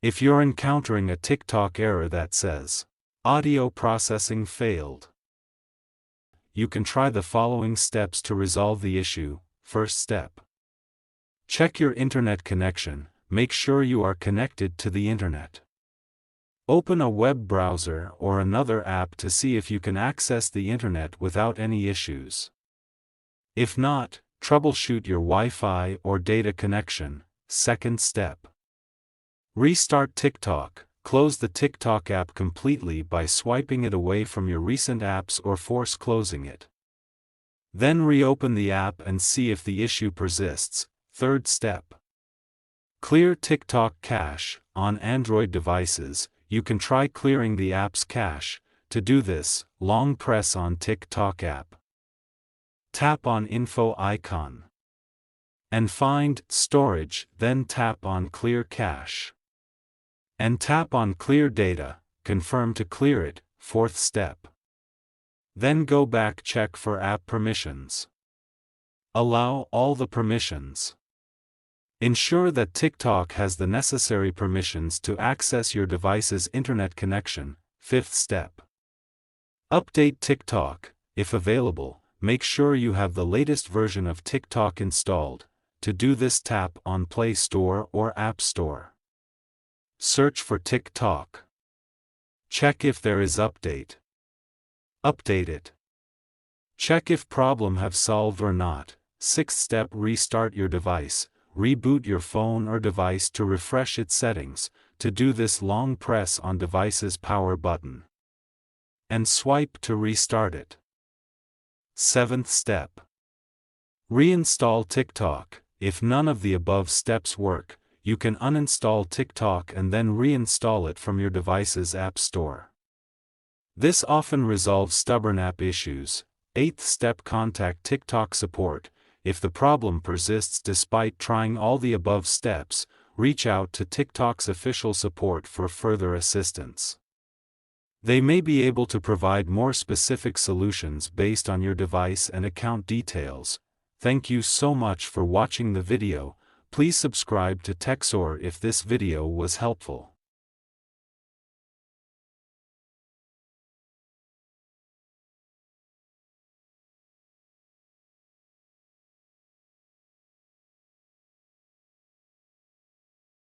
If you're encountering a TikTok error that says, "Audio processing failed," you can try the following steps to resolve the issue. First step. Check your internet connection. Make sure you are connected to the internet. Open a web browser or another app to see if you can access the internet without any issues. If not, troubleshoot your Wi-Fi or data connection. Second step. Restart TikTok. Close the TikTok app completely by swiping it away from your recent apps or force closing it. Then reopen the app and see if the issue persists. Third step. Clear TikTok cache. On Android devices, you can try clearing the app's cache. To do this, long press on TikTok app. Tap on Info icon. And find Storage, then tap on Clear Cache. And tap on Clear Data, confirm to clear it. Fourth step. Then go back, check for app permissions. Allow all the permissions. Ensure that TikTok has the necessary permissions to access your device's internet connection. Fifth step. Update TikTok. If available, make sure you have the latest version of TikTok installed. To do this, tap on Play Store or App Store. Search for TikTok. Check if there is update. Update it. Check if problem have solved or not. Sixth step. Restart your device. Reboot your phone or device to refresh its settings. To do this, long press on device's power button and swipe to restart it. Seventh step. Reinstall TikTok. If none of the above steps work, you can uninstall TikTok and then reinstall it from your device's app store. This often resolves stubborn app issues. Eighth step. Contact TikTok support. If the problem persists despite trying all the above steps, reach out to TikTok's official support for further assistance. They may be able to provide more specific solutions based on your device and account details. Thank you so much for watching the video. Please subscribe to TechSor if this video was helpful.